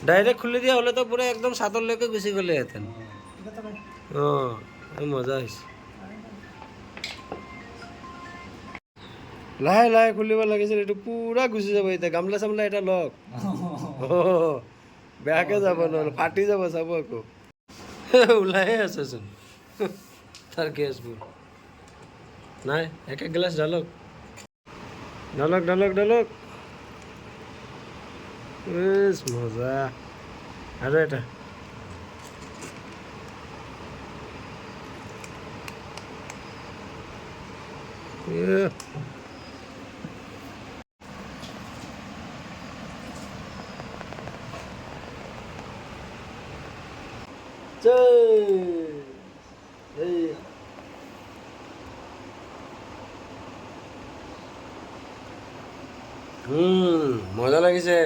direct খুলি দিয়া হলে তো পুরো একদম সাতলৈকে গুচি গ'লে হেঁতেন অঁ মজা হৈছে লাহে লাহে খুলিব লাগিছিল এইটো পুৰা গুচি যাব এতিয়া গামলা চামলা এটা লওক বেয়াকে যাব নহ'লে ফাটি যাব চাব আকৌ ওলাইহে আছেচোন তাৰ গেছবোৰ নাই এক এক গিলাচ ঢালক ঢালক ঢালক ঢালক ইছ মজা আৰু এটা মজা লাগিছে